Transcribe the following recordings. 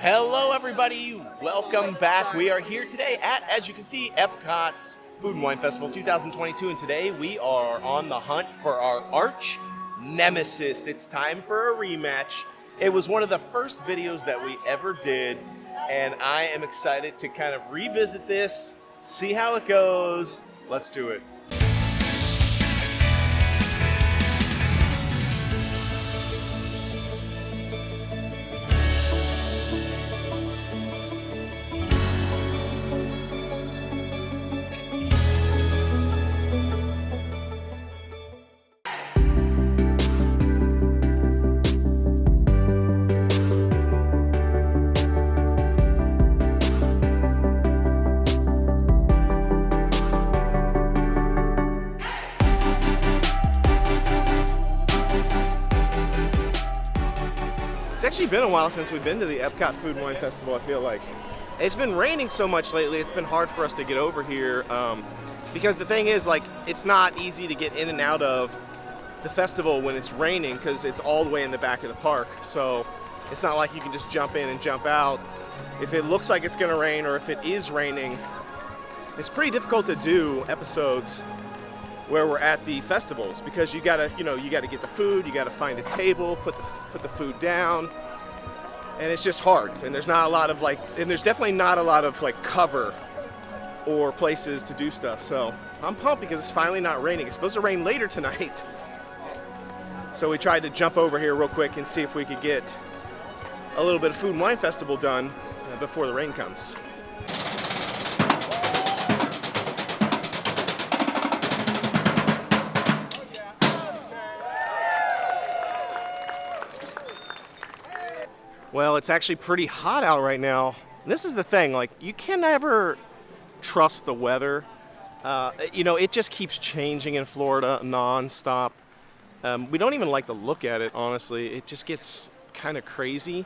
Hello everybody, welcome back. We are here today at, as you can see, EPCOT's Food and Wine Festival 2022, and today we are on the hunt for our arch nemesis. It's time for a rematch. It was one of the first videos that we ever did, and I am excited to kind of revisit this, see how it goes. Let's do it. It's actually been a while since we've been to the EPCOT Food and Wine Festival, I feel like. It's been raining so much lately, it's been hard for us to get over here because the thing is, like, it's not easy to get in and out of the festival when it's raining because it's all the way in the back of the park. So it's not like you can just jump in and jump out. If it looks like it's gonna rain or if it is raining, it's pretty difficult to do episodes where we're at the festivals because you gotta get the food, you gotta find a table, put the food down, and it's just hard. And there's not a lot of there's definitely not a lot of cover or places to do stuff. So I'm pumped because it's finally not raining. It's supposed to rain later tonight. So we tried to jump over here real quick and see if we could get a little bit of Food and Wine Festival done before the rain comes. Well, it's actually pretty hot out right now. This is the thing, you can never trust the weather. It just keeps changing in Florida nonstop. We don't even like to look at it, honestly. It just gets kind of crazy.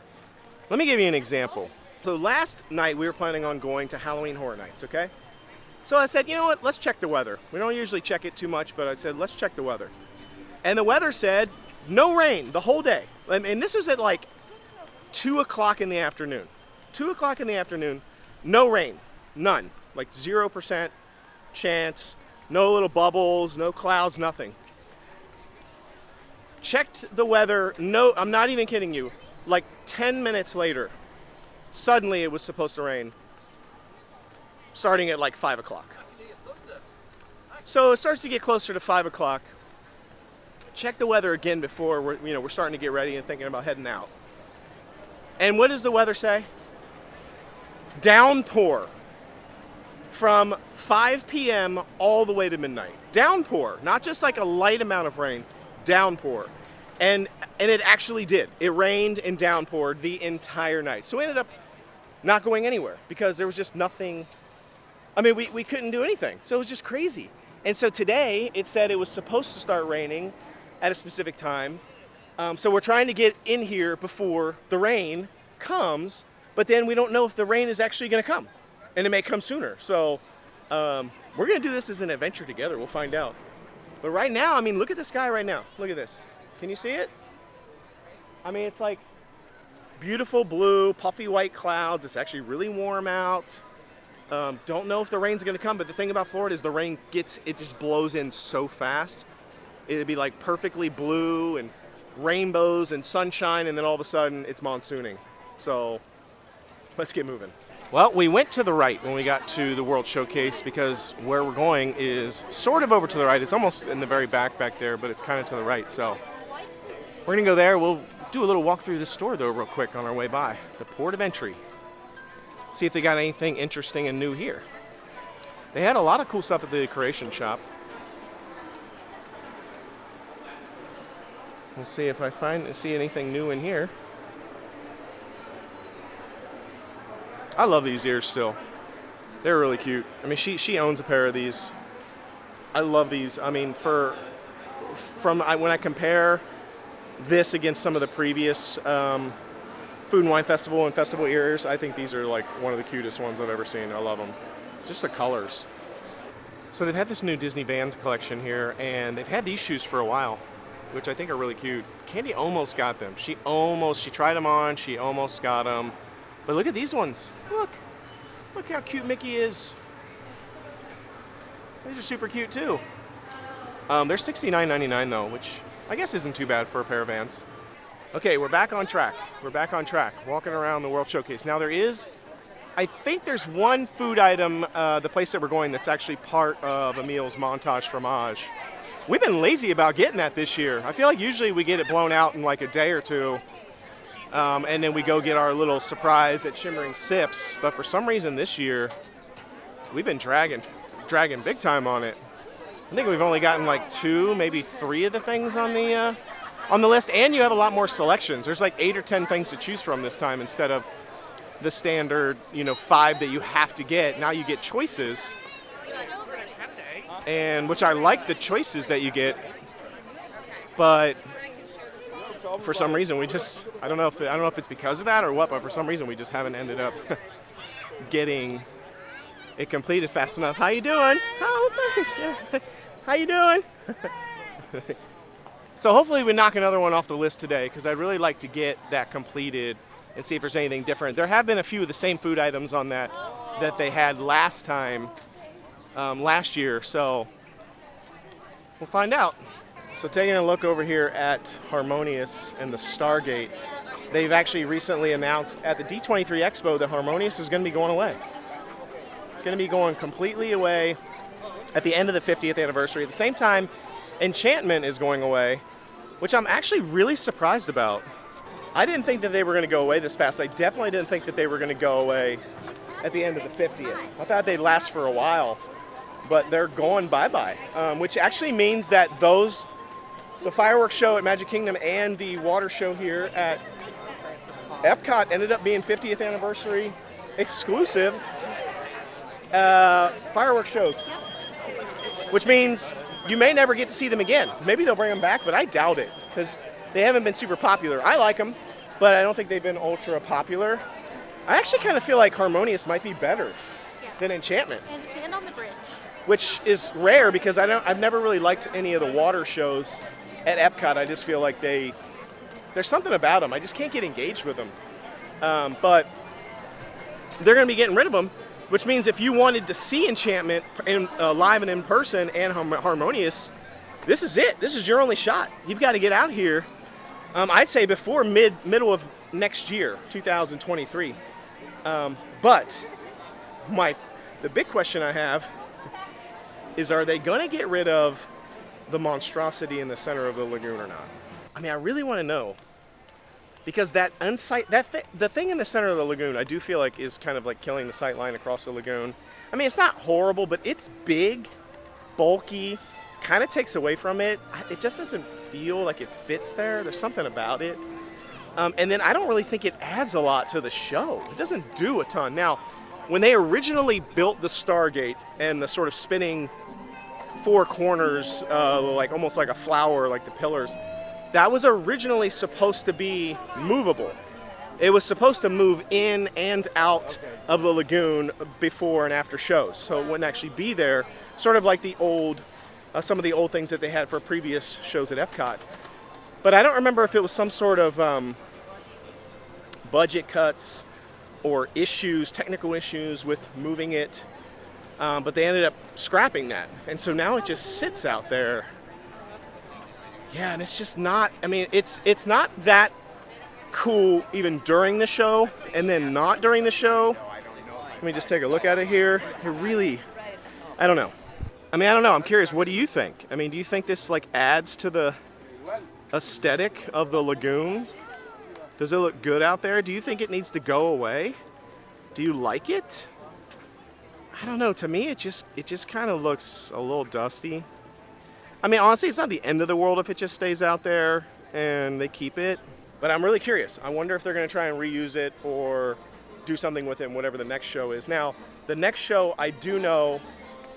Let me give you an example. So last night we were planning on going to Halloween Horror Nights, okay? So I said, you know what, let's check the weather. We don't usually check it too much, but I said, let's check the weather. And the weather said no rain the whole day. And this was at 2 o'clock in the afternoon. 2 o'clock in the afternoon, no rain, none. 0% chance, no little bubbles, no clouds, nothing. Checked the weather, no, I'm not even kidding you, 10 minutes later, suddenly it was supposed to rain, starting at 5 o'clock. So it starts to get closer to 5 o'clock. Check the weather again before we're starting to get ready and thinking about heading out. And what does the weather say? Downpour from 5 p.m. all the way to midnight. Downpour, not just a light amount of rain, downpour. And it actually did. It rained and downpoured the entire night. So we ended up not going anywhere because there was just nothing. I mean, we couldn't do anything. So it was just crazy. And so today it said it was supposed to start raining at a specific time. So we're trying to get in here before the rain comes, but then we don't know if the rain is actually going to come, and it may come sooner. So we're going to do this as an adventure together. We'll find out. But right now, I mean, look at the sky right now. Look at this. Can you see it? I mean, it's beautiful blue, puffy white clouds. It's actually really warm out. Don't know if the rain's going to come, but the thing about Florida is the rain just blows in so fast. It'd be perfectly blue and rainbows and sunshine, and then all of a sudden it's monsooning. So let's get moving. Well, we went to the right when we got to the World Showcase because where we're going is sort of over to the right. It's almost in the very back there, but it's kind of to the right. So we're gonna go there. We'll do a little walk through the store though real quick on our way by, the port of entry. See if they got anything interesting and new here. They had a lot of cool stuff at the decoration shop. We'll see if I see anything new in here. I love these ears still. They're really cute. I mean, she owns a pair of these. I love these. I mean, when I compare this against some of the previous Food and Wine Festival and festival ears, I think these are one of the cutest ones I've ever seen. I love them. Just the colors. So they've had this new Disney Vans collection here, and they've had these shoes for a while, which I think are really cute. Candi almost got them. She tried them on, she almost got them. But look at these ones. Look how cute Mickey is. These are super cute too. They're $69.99 though, which I guess isn't too bad for a pair of Vans. Okay, we're back on track. Walking around the World Showcase. Now I think there's one food item, the place that we're going, that's actually part of Emil's Montage Fromage. We've been lazy about getting that this year. I feel like usually we get it blown out in like a day or two, and then we go get our little surprise at Shimmering Sips. But for some reason this year, we've been dragging big time on it. I think we've only gotten like 2, maybe 3 of the things on the list, and you have a lot more selections. There's like 8 or 10 things to choose from this time instead of the standard, 5 that you have to get. Now you get choices, and which I like the choices that you get, but for some reason I don't know if it's because of that or what, but for some reason we just haven't ended up getting it completed fast enough. How you doing? Oh, thanks. How you doing? So hopefully we knock another one off the list today, because I'd really like to get that completed and see if there's anything different. There have been a few of the same food items on that they had last year, so we'll find out. So taking a look over here at Harmonious and the Stargate, they've actually recently announced at the D23 Expo that Harmonious is going to be going away. It's going to be going completely away at the end of the 50th anniversary. At the same time, Enchantment is going away, which I'm actually really surprised about. I didn't think that they were going to go away this fast. I definitely didn't think that they were going to go away at the end of the 50th. I thought they'd last for a while, but they're going bye-bye, which actually means that the fireworks show at Magic Kingdom and the water show here at EPCOT ended up being 50th anniversary exclusive fireworks shows, which means you may never get to see them again. Maybe they'll bring them back, but I doubt it, because they haven't been super popular. I like them, but I don't think they've been ultra popular. I actually kind of feel like Harmonious might be better than Enchantment. And Stand on the Bridge. Which is rare, because I've never really liked any of the water shows at EPCOT. I just feel like there's something about them. I just can't get engaged with them. But they're going to be getting rid of them, which means if you wanted to see Enchantment live and in person and Harmonious, this is it. This is your only shot. You've got to get out here. I'd say before middle of next year, 2023. But the big question I have is, are they going to get rid of the monstrosity in the center of the lagoon or not? I mean, I really want to know, because the thing in the center of the lagoon, I do feel like is kind of like killing the sight line across the lagoon. I mean, it's not horrible, but it's big, bulky, kind of takes away from it. It just doesn't feel like it fits there. There's something about it. And then I don't really think it adds a lot to the show. It doesn't do a ton. Now, when they originally built the Stargate and the sort of spinning 4 corners, like almost like a flower, like the pillars, that was originally supposed to be movable. It was supposed to move in and out of the lagoon before and after shows, so it wouldn't actually be there, sort of like some of the old things that they had for previous shows at EPCOT. But I don't remember if it was some sort of budget cuts or technical issues with moving it, but they ended up scrapping that, and so now it just sits out there. Yeah, and it's just not, I mean, it's not that cool even during the show, and then not during the show. Let me just take a look at it here. It really, I don't know. I mean, I don't know. I'm curious, what do you think? I mean, do you think this like adds to the aesthetic of the lagoon? Does it look good out there? Do you think it needs to go away? Do you like it? I don't know. To me, it just kind of looks a little dusty. I mean, honestly, it's not the end of the world if it just stays out there and they keep it. But I'm really curious. I wonder if they're going to try and reuse it or do something with it, whatever the next show is. Now, the next show I do know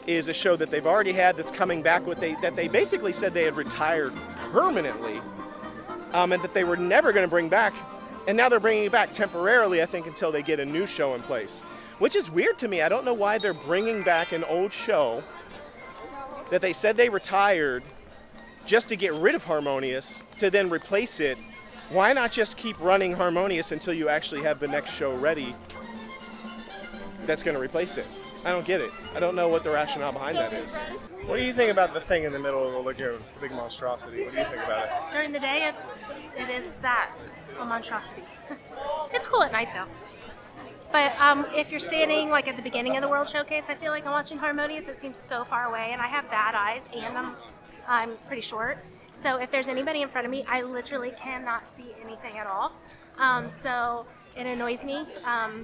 is a show that they've already had that's coming back that they basically said they had retired permanently, and that they were never going to bring back. And now they're bringing it back temporarily, I think, until they get a new show in place, which is weird to me. I don't know why they're bringing back an old show that they said they retired just to get rid of Harmonious, to then replace it why not just keep running Harmonious until you actually have the next show ready that's going to replace it? I don't get it. I don't know what the rationale behind that is. What do you think about the thing in the middle of the lagoon, the big monstrosity? What do you think about it? During the day, it is that, a monstrosity. It's cool at night though. But if you're standing like at the beginning of the World Showcase, I feel like I'm watching Harmonious. It seems so far away, and I have bad eyes, and I'm pretty short. So if there's anybody in front of me, I literally cannot see anything at all. So it annoys me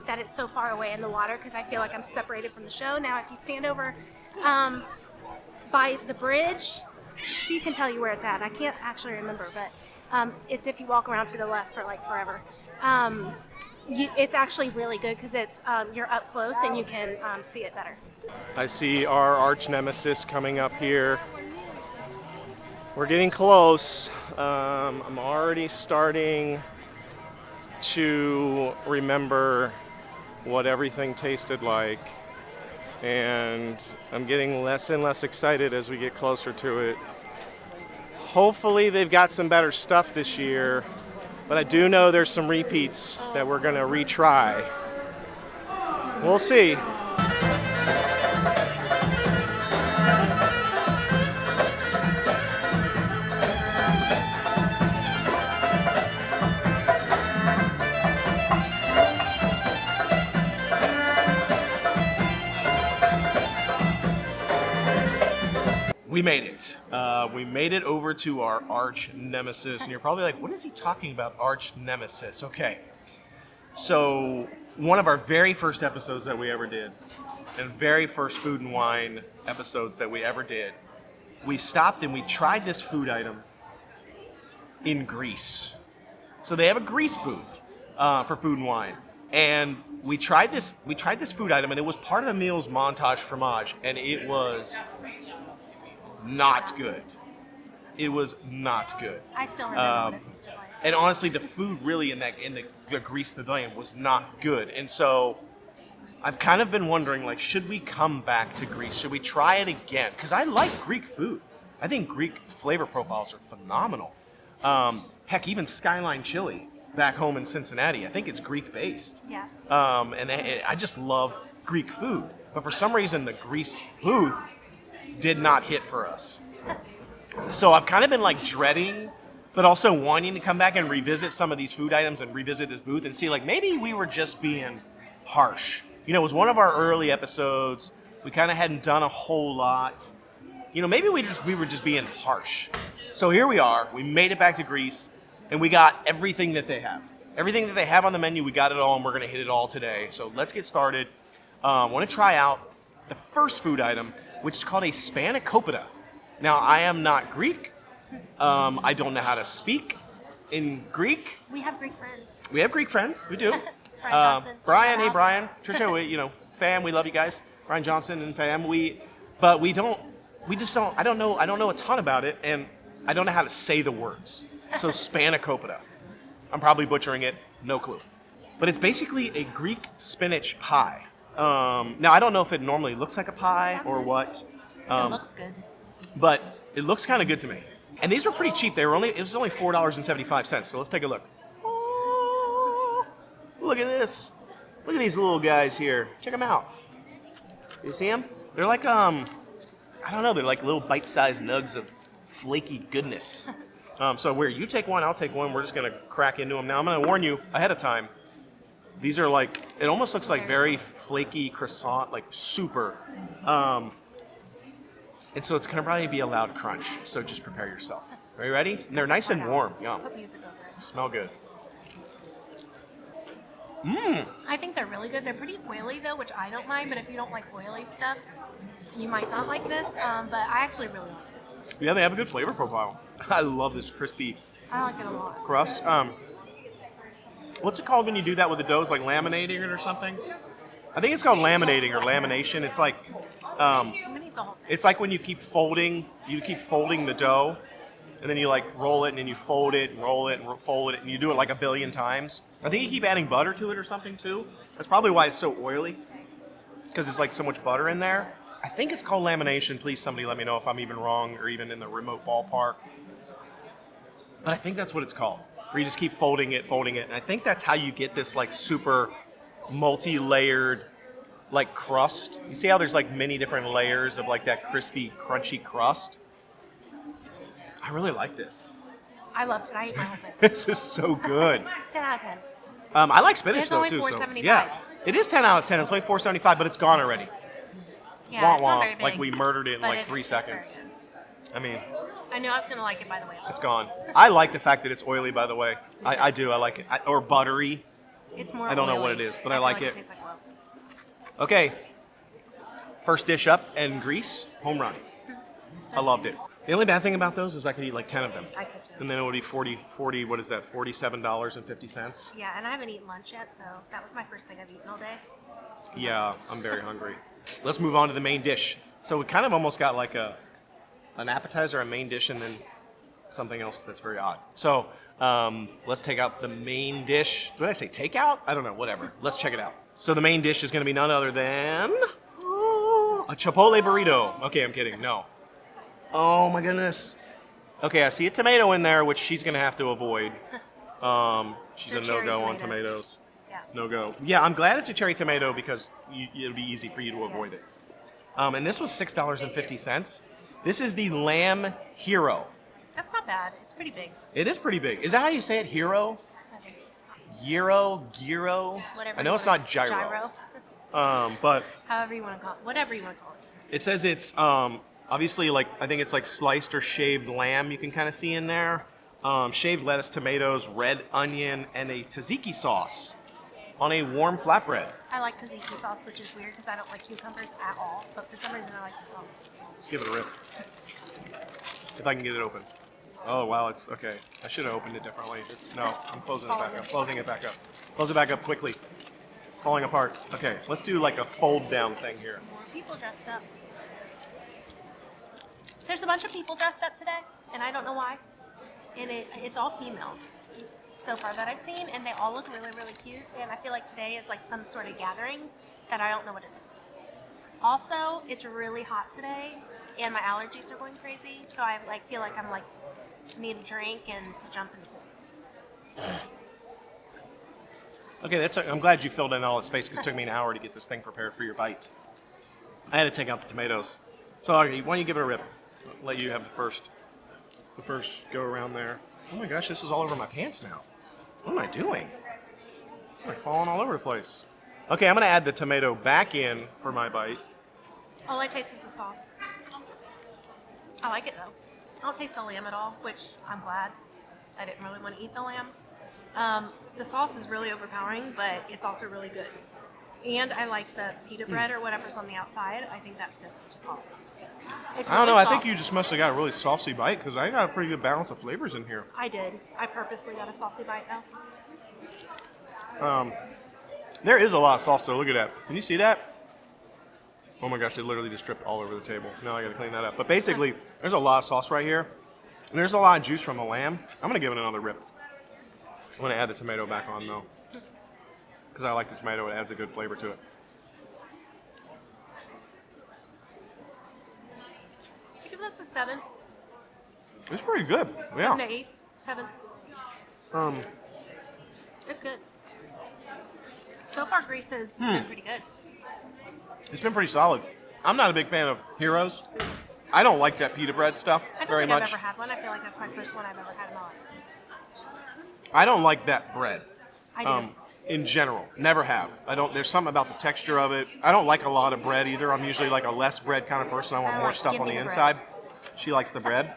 that it's so far away in the water because I feel like I'm separated from the show. Now, if you stand over by the bridge, Steve can tell you where it's at. I can't actually remember, but it's if you walk around to the left for like forever. It's actually really good because it's you're up close and you can see it better. I see our arch nemesis coming up here. We're getting close. I'm already starting to remember what everything tasted like, and I'm getting less and less excited as we get closer to it. Hopefully they've got some better stuff this year, but I do know there's some repeats that we're gonna retry. We'll see. We made it. We made it over to our arch nemesis, and you're probably like, what is he talking about, arch nemesis? Okay, so one of our very first episodes that we ever did, and very first food and wine episodes that we ever did, we stopped and we tried this food item in Greece. So they have a Greece booth for food and wine, and we tried this food item, and it was part of the meal's montage fromage, and it was not good. It was not good. I still remember what it tasted like. And honestly, the food really in the Greece pavilion was not good. And so I've kind of been wondering, like, should we come back to Greece? Should we try it again? Because I like Greek food. I think Greek flavor profiles are phenomenal. Heck, even Skyline Chili back home in Cincinnati, I think it's Greek based. Yeah. I just love Greek food. But for some reason, the Greece booth did not hit for us. So I've kind of been like dreading, but also wanting to come back and revisit some of these food items and revisit this booth and see like maybe we were just being harsh. You know, it was one of our early episodes. We kind of hadn't done a whole lot. You know, maybe we were just being harsh. So here we are. We made it back to Greece, and we got everything that they have. Everything that they have on the menu, we got it all, and we're going to hit it all today. So let's get started. I want to try out the first food item, which is called a Spanakopita. Now, I am not Greek. I don't know how to speak in Greek. We have Greek friends. We have Greek friends. We do. Brian Johnson. Brian, hey Brian, Trisha, fam, we love you guys. Brian Johnson and fam, I don't know a ton about it, and I don't know how to say the words. So Spanakopita. I'm probably butchering it, no clue. But it's basically a Greek spinach pie. Now, I don't know if it normally looks like a pie or what. It looks good. But it looks kind of good to me. And these were pretty cheap. It was only $4.75. So let's take a look. Oh, look at this. Look at these little guys here. Check them out. You see them? They're like, I don't know. They're like little bite-sized nugs of flaky goodness. So where you take one, I'll take one. We're just going to crack into them. Now, I'm going to warn you ahead of time. These are like, it almost looks like very flaky croissant, like super. And so it's going to probably be a loud crunch. So just prepare yourself. Are you ready? And they're nice and warm. Yum. Put music over it. Smell good. I think they're really good. They're pretty oily though, which I don't mind. But if you don't like oily stuff, you might not like this. But I actually really like this. Yeah, they have a good flavor profile. I love this crispy I like it a lot. crust. What's it called when you do that with the dough? It's like laminating it or something? I think it's called laminating or lamination. It's like, I'm gonna eat the whole thing. it's like when you keep folding the dough, and then you like roll it, and then you fold it, and roll it, and fold it, and you do it like a billion times. I think you keep adding butter to it or something too. That's probably why it's so oily, because it's like so much butter in there. I think it's called lamination. Please, somebody let me know if I'm even wrong or even in the remote ballpark. But I think that's what it's called. where you just keep folding it. And I think that's how you get this like super multi-layered like crust. You see how there's like many different layers of like that crispy, crunchy crust? I really like this. I love it. I eat my whole thing. This is so good. 10 out of 10. I like spinach It's though only too. So $4.75. yeah, it is 10 out of 10. It's only $4.75, but it's gone already. Yeah, it's not Wah, very big. like we murdered it in but like it's- 3 it's very seconds. good. I mean, I knew I was going to like it, by the way. it's gone. I like the fact that it's oily, by the way. I do. I like it. Or buttery. It's more I don't know oily. what it is, but I feel like it. It tastes like love. Okay. First dish up and grease, home run. I loved it. The only bad thing about those is I could eat like 10 of them. I could too. And then it would be 40, what is that, $47.50? Yeah, and I haven't eaten lunch yet, so that was my first thing I've eaten all day. Yeah, I'm very hungry. Let's move on to the main dish. So we kind of almost got like an appetizer, a main dish, and then something else that's very odd. So let's take out the main dish. Did I say takeout? I don't know, whatever. Let's check it out. So the main dish is going to be none other than a Chipotle burrito. Okay, I'm kidding. No. Oh my goodness. Okay, I see a tomato in there, which she's going to have to avoid. She's They're a cherry no-go on tomatoes. tomatoes. Yeah. No-go. Yeah, I'm glad it's a cherry tomato because it'll be easy for you to avoid it. And this was $6.50. This is the Lamb Hero. That's not bad. It's pretty big. It is pretty big. Is that how you say it? Hero? I think. Gyro? Whatever. I know you it's want. not gyro. Gyro. But However you want to call it. Whatever you want to call it. it says it's obviously like, I think it's like sliced or shaved lamb you can kind of see in there. Shaved lettuce, tomatoes, red onion, and a tzatziki sauce on a warm flatbread. I like tzatziki sauce, which is weird because I don't like cucumbers at all. But for some reason, I like the sauce. Let's give it a rip. If I can get it open. Oh, wow, it's okay. I should have opened it differently. No, I'm closing it back up. Closing it back up. Close it back up quickly. It's falling apart. Okay, let's do like a fold down thing here. More people dressed up. There's a bunch of people dressed up today, and I don't know why. And it's all females so far that I've seen, and they all look really, really cute. And I feel like today is like some sort of gathering that I don't know what it is. Also, it's really hot today, and my allergies are going crazy, so I like feel like I'm like need a drink and to jump in the pool. Okay, I'm glad you filled in all the space because it took me an hour to get this thing prepared for your bite. I had to take out the tomatoes. So why don't you give it a rip? I'll let you have the first go around there. Oh my gosh, this is all over my pants now. What am I doing? I'm like falling all over the place. Okay, I'm gonna add the tomato back in for my bite. All I taste is the sauce. I like it though. I don't taste the lamb at all, which I'm glad. I didn't really want to eat the lamb. The sauce is really overpowering, but it's also really good. And I like the pita bread or whatever's on the outside. I think that's good. It's awesome. It's I don't really know, I soft. think you just must have got a really saucy bite because I got a pretty good balance of flavors in here. I did. I purposely got a saucy bite though. There is a lot of sauce though, look at that. Can you see that? Oh my gosh, they literally just dripped all over the table. Now I gotta clean that up. But basically, there's a lot of sauce right here. And there's a lot of juice from the lamb. I'm gonna give it another rip. I'm gonna add the tomato back on though. Because I like the tomato, it adds a good flavor to it. I give this a 7. It's pretty good. 7 to Yeah. 8. 7. It's good. So far, Greece has been pretty good. It's been pretty solid. I'm not a big fan of Heroes. I don't like that pita bread stuff I don't very think much. I've ever had one. I feel like that's my first one I've ever had in my life. I don't like that bread. I do. In general, never have. I don't. There's something about the texture of it. I don't like a lot of bread either. I'm usually like a less bread kind of person. I want I more like, stuff give on me the the inside. She likes the bread.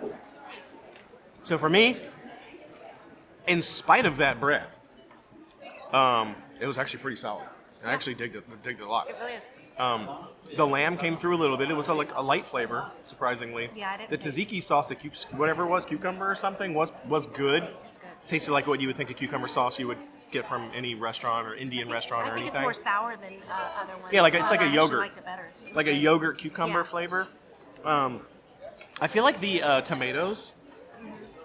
So for me, in spite of that bread, it was actually pretty solid. I actually digged it a lot. It really is. The lamb came through a little bit. It was like a light flavor, surprisingly. Yeah, I didn't The taste tzatziki sauce, whatever it was, cucumber or something, was good. It's good. Tasted like what you would think a cucumber sauce you would get from any restaurant or Indian restaurant or I think anything. it's more sour than other ones. Yeah, it's like a I actually yogurt. liked it better. It's Like a good. yogurt cucumber Yeah. flavor. I feel like the tomatoes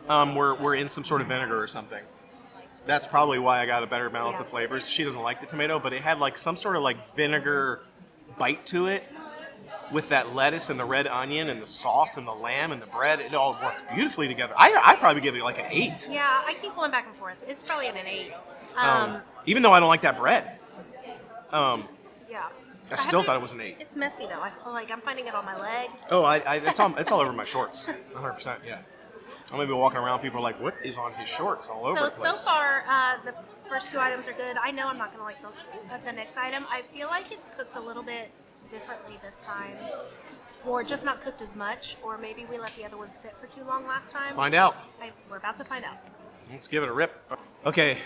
were in some sort of vinegar or something. That's probably why I got a better balance Yeah. of flavors. She doesn't like the tomato, but it had like some sort of like vinegar bite to it, with that lettuce and the red onion and the sauce and the lamb and the bread, it all worked beautifully together. I'd probably give it like an 8. Yeah, I keep going back and forth. It's probably an 8. Even though I don't like that bread. Yeah. I still thought it was an 8. It's messy though. I feel like I'm finding it on my leg. Oh, it's all over my shorts. 100%, yeah. I'm gonna be walking around. People are like, "What is on his shorts?" All over the place. So far, the first 2 items are good. I know I'm not gonna like the next item. I feel like it's cooked a little bit differently this time, or just not cooked as much, or maybe we let the other one sit for too long last time. Find out. We're about to find out. Let's give it a rip. Okay,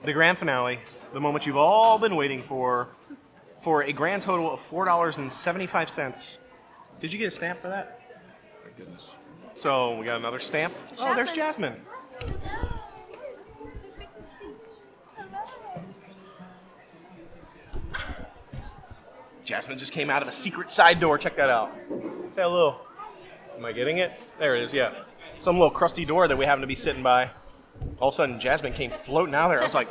the grand finale, the moment you've all been waiting for a grand total of $4.75. Did you get a stamp for that? My goodness. So we got another stamp. Jasmine. Oh, there's Jasmine. Jasmine just came out of the secret side door. Check that out. Say hello. Am I getting it? There it is, yeah. Some little crusty door that we happen to be sitting by. All of a sudden, Jasmine came floating out there. I was like,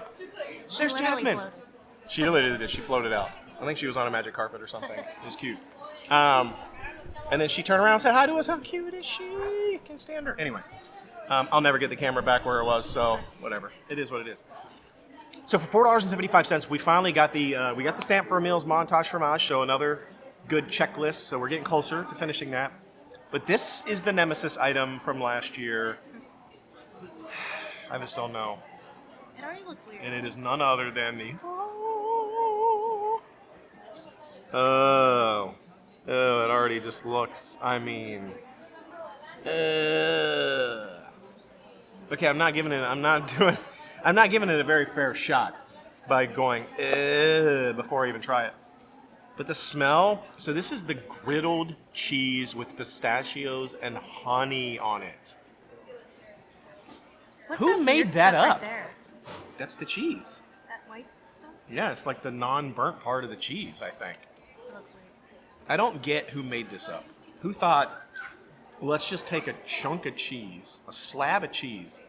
there's Jasmine. Floated. She literally did. She floated out. I think she was on a magic carpet or something. It was cute. And then she turned around and said hi to us. How cute is she? Can't stand her. Anyway, I'll never get the camera back where it was, so whatever. It is what it is. So for $4.75, we finally got the stamp for a meals montage fromage, so another good checklist. So we're getting closer to finishing that. But this is the Nemesis item from last year. I just don't know. It already looks weird. And it is none other than the... Oh, it already just looks, I mean... Okay, I'm not giving it a very fair shot by going before I even try it. But the smell, so this is the griddled cheese with pistachios and honey on it. What's Who made that up? Right there? That's the cheese. That white stuff? Yeah, it's like the non-burnt part of the cheese, I think. It looks weird. I don't get who made this up. Who thought, let's just take a chunk of cheese, a slab of cheese,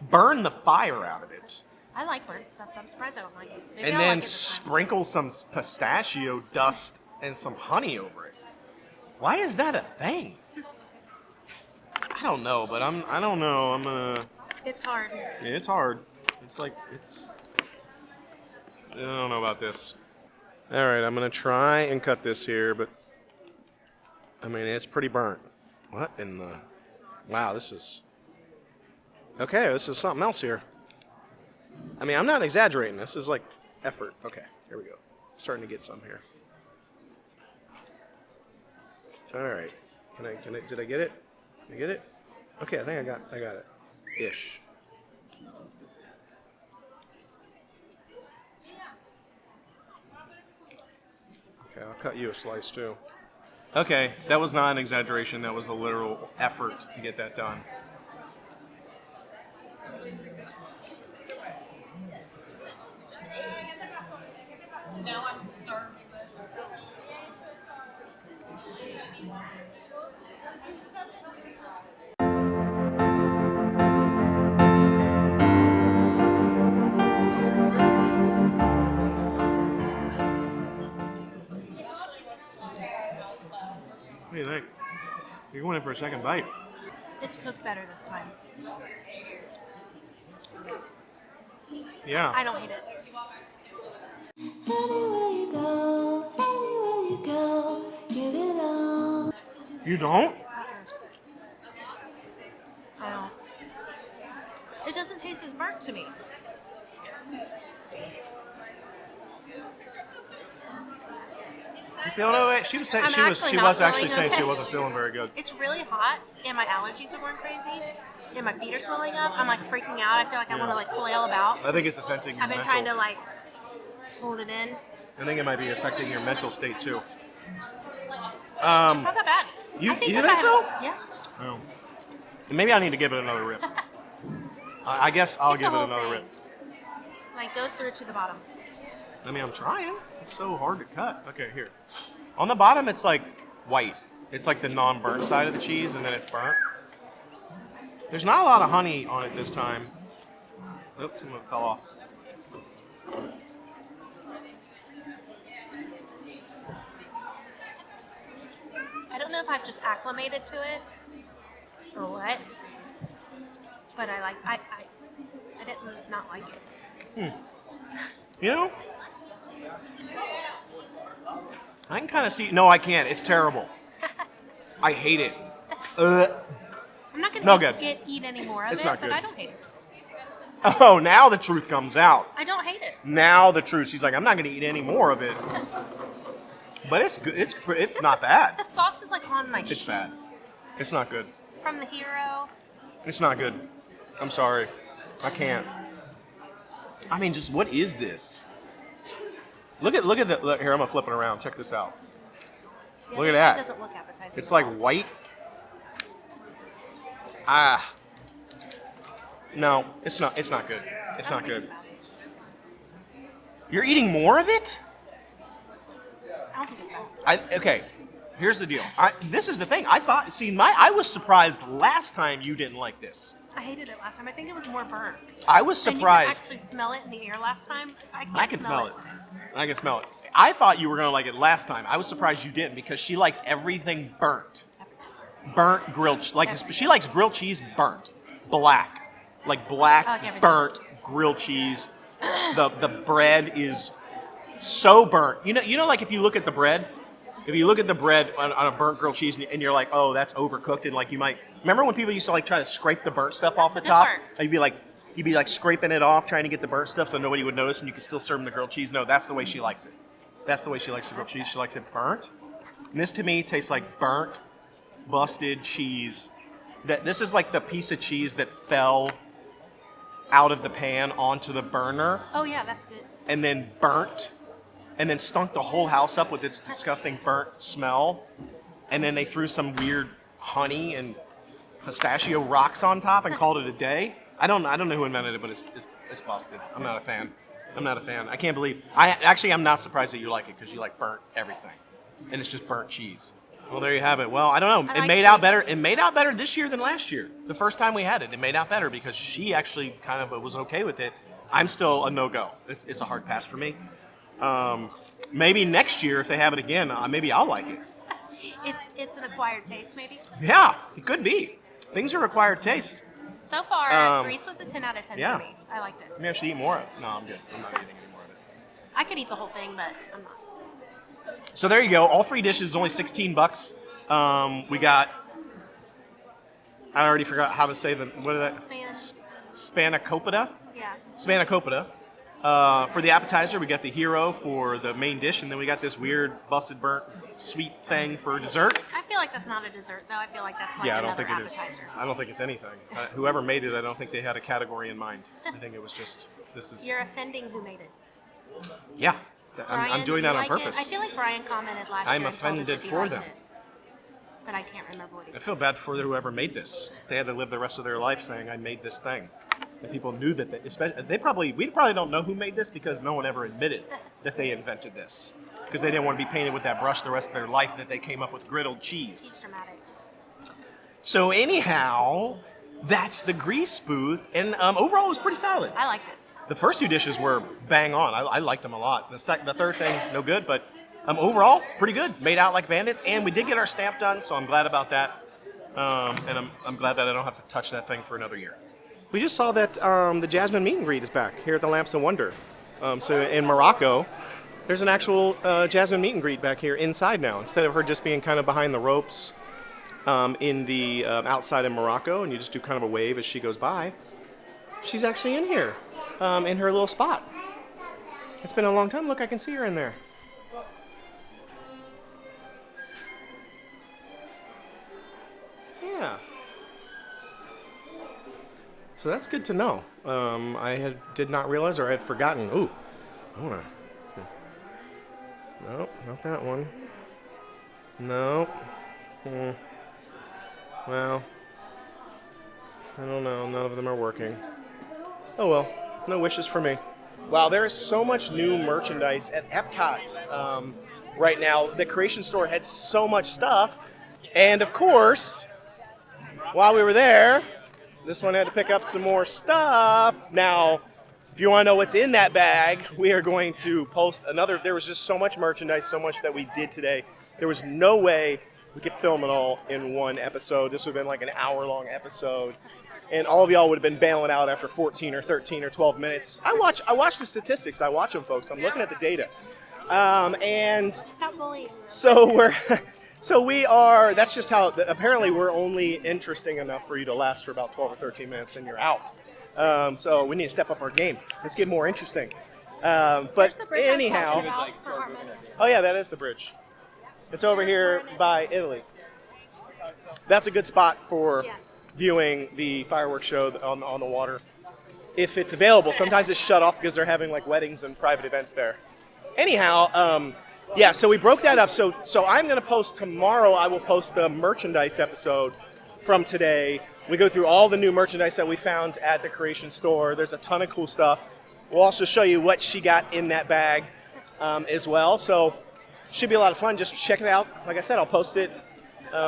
burn the fire out of it, I like burnt stuff, so I'm surprised I don't like it. Maybe and I'll then like it this time. sprinkle some pistachio dust and some honey over it. Why is that a thing? I don't know, but I don't know. I'm gonna. It's hard. Yeah, it's hard. It's like I don't know about this. All right, I'm gonna try and cut this here, but I mean it's pretty burnt. What in the? Wow, this is. Okay, this is something else here. I mean, I'm not exaggerating. This is like effort. Okay, here we go. Starting to get some here. All right. Did I get it? Did I get it? Okay, I think I got it. Ish. Okay, I'll cut you a slice too. Okay, that was not an exaggeration. That was the literal effort to get that done. Now I'm starving. What do you think? You're going in for a second bite. It's cooked better this time. Yeah. I don't hate it. You don't? I don't. It doesn't taste as burnt to me. You feeling okay? She was saying I'm she was not actually feeling saying she okay. wasn't feeling very good. It's really hot, and my allergies are going crazy, and my feet are swelling up. I'm like freaking out. I feel like I want to like flail about. I think it's affecting your I've been mental. trying to like hold it in. I think it might be affecting your mental state too. It's not that bad. You I think if I so? have- Yeah. Oh. Maybe I need to give it another rip. I guess I'll Eat the give it whole another thing. rip. Like go through to the bottom. I mean, I'm trying. It's so hard to cut. Okay, here. On the bottom, it's like white. It's like the non-burnt side of the cheese, and then it's burnt. There's not a lot of honey on it this time. Oops, some of it fell off. know if I've just acclimated to it or what, but I didn't not like it. You know, I can kind of see. No, I can't. It's terrible. I hate it. I'm not gonna eat any more of It's it, not but good. I don't hate it. Oh, now the truth comes out. I don't hate it. Now the truth. She's like, I'm not going to eat any more of it. But it's good. It's not bad. The sauce is like on my It's cheek. bad. It's not good. From the Hero. It's not good. I'm sorry. I can't. I mean, just what is this? Look at the here. I'm gonna flip it around. Check this out. The Look other at side that. doesn't look appetizing. It's at like all. white. Ah. No, it's not. It's not good. It's I not don't think good. it's bad. You're eating more of it? I don't think it's bad. Okay. Here's the deal. This is the thing. I was surprised last time you didn't like this. I hated it last time. I think it was more burnt. I was surprised. And you could actually smell it in the air last time. I can smell it. today. I can smell it. I thought you were gonna like it last time. I was surprised you didn't because she likes everything burnt. Burnt grilled, she likes grilled cheese burnt, black, like black I like everything. burnt grilled cheese. The bread is so burnt. You know, like if you look at the bread on a burnt grilled cheese and you're like, oh, that's overcooked, and like you might remember when people used to like try to scrape the burnt stuff off the the top. part. You'd be like scraping it off, trying to get the burnt stuff so nobody would notice, and you could still serve them the grilled cheese. No, that's the way she likes it. That's the way she likes the grilled cheese. She likes it burnt. And this to me tastes like burnt, busted cheese. This is like the piece of cheese that fell out of the pan onto the burner Oh yeah, that's good. and then burnt and then stunk the whole house up with its disgusting burnt smell. And then they threw some weird honey and pistachio rocks on top and called it a day. I don't know who invented it, but it's busted. I'm not a fan. I can't believe. I'm not surprised that you like it because you like burnt everything, and it's just burnt cheese. Well, there you have it. Well, I don't know. I It like made out cheese. better. It made out better this year than last year. The first time we had it, it made out better because she actually kind of was okay with it. I'm still a no-go. It's a hard pass for me. Maybe next year, if they have it again, maybe I'll like it. It's an acquired taste, maybe. Yeah, it could be. Things are acquired taste. So far, Um, Grease was a 10 out of 10 yeah. for me. I liked it. Maybe I should eat more of it. No, I'm good. I'm not eating any more of it. I could eat the whole thing, but I'm not. So there you go. All three dishes, only $16. We got. I already forgot how to say them. What is that? Spanakopita. Yeah. Spanakopita. For the appetizer, we got the Hero for the main dish, and then we got this weird busted burnt sweet thing for dessert. I feel like that's not a dessert, though. I feel like that's like Yeah, I don't another think it is. appetizer. I don't think it's anything. Whoever made it, I don't think they had a category in mind. I think it was just this is. You're offending who made it. Yeah, Brian, I'm doing do you that on like purpose. it? I feel like Brian commented last I'm year and told us offended if he for liked them. it. But I can't remember what he I said. feel bad for whoever made this. They had to live the rest of their life saying, "I made this thing," and people knew that. We probably don't know who made this because no one ever admitted that they invented this because they didn't want to be painted with that brush the rest of their life that they came up with griddled cheese. It's dramatic. So anyhow, that's the Grease booth, and overall it was pretty solid. I liked it. The first two dishes were bang on. I liked them a lot. The third thing, no good, but overall, pretty good. Made out like bandits, and we did get our stamp done, so I'm glad about that. And I'm glad that I don't have to touch that thing for another year. We just saw that the Jasmine meet and greet is back here at the Lamps of Wonder. So in Morocco, there's an actual Jasmine meet and greet back here inside now, instead of her just being kind of behind the ropes in the outside in Morocco, and you just do kind of a wave as she goes by. She's actually in here, in her little spot. It's been a long time. Look, I can see her in there. Yeah. So that's good to know. Did not realize, or I had forgotten. Ooh, I wanna. Nope, not that one. Nope. Well, I don't know. None of them are working. Oh well, no wishes for me. Wow, there is so much new merchandise at EPCOT right now. The Creation Store had so much stuff, and of course, while we were there, this one had to pick up some more stuff. Now, if you want to know what's in that bag, we are going to post another. There was just so much merchandise, so much that we did today. There was no way we could film it all in one episode. This would have been like an hour-long episode. And all of y'all would have been bailing out after 14 or 13 or 12 minutes. I watch the statistics. I watch them, folks. I'm looking at the data. And Stop bullying. So we are, that's just how, apparently we're only interesting enough for you to last for about 12 or 13 minutes, then you're out. So we need to step up our game. Let's get more interesting. But anyhow, oh yeah, that is the bridge. It's over here by Italy. That's a good spot for viewing the fireworks show on the water. If it's available, sometimes it's shut off because they're having like weddings and private events there. Anyhow, yeah, so we broke that up. So I'm going to post tomorrow, I will post the merchandise episode from today. We go through all the new merchandise that we found at the Creation store. There's a ton of cool stuff. We'll also show you what she got in that bag as well. So should be a lot of fun. Just check it out. Like I said, I'll post it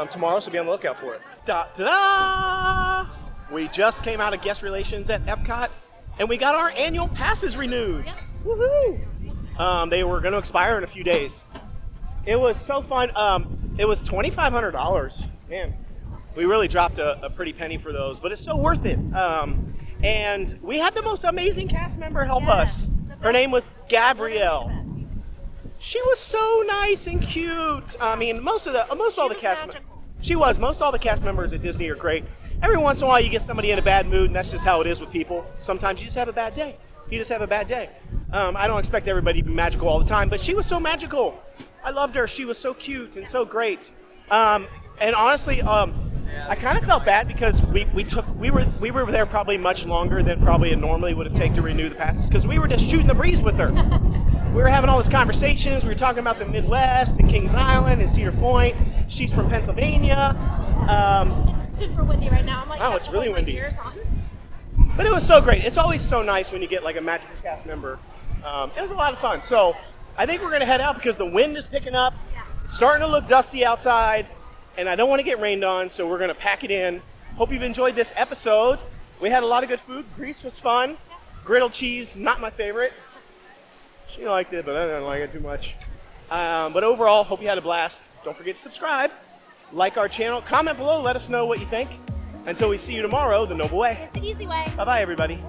tomorrow, so be on the lookout for it. Da-da-da! We just came out of guest relations at EPCOT, and we got our annual passes renewed. Yep. Woohoo! They were going to expire in a few days. It was so fun. It was $2,500. Man, we really dropped a pretty penny for those, but it's so worth it. And we had the most amazing cast member help us. Her name was Gabrielle. She was so nice and cute. I mean, most all the cast members at Disney are great. Every once in a while, you get somebody in a bad mood, and that's just how it is with people. Sometimes you just have a bad day. You just have a bad day. I don't expect everybody to be magical all the time, but she was so magical. I loved her. She was so cute and so great. And honestly, I kind of felt bad because we were there probably much longer than probably it normally would have taken to renew the passes because we were just shooting the breeze with her. We were having all these conversations. We were talking about the Midwest and Kings Island and Cedar Point. She's from Pennsylvania. It's super windy right now. I'm like, oh, it's really windy. Ears on. But it was so great. It's always so nice when you get like a magical cast member. It was a lot of fun. So I think we're going to head out because the wind is picking up. Yeah. It's starting to look dusty outside, and I don't want to get rained on, so we're going to pack it in. Hope you've enjoyed this episode. We had a lot of good food. Greece was fun. Yeah. Griddled cheese, not my favorite. She liked it, but I didn't like it too much. But overall, hope you had a blast. Don't forget to subscribe, like our channel, comment below, let us know what you think. Until we see you tomorrow, the Noble Way. It's the easy way. Bye-bye, everybody.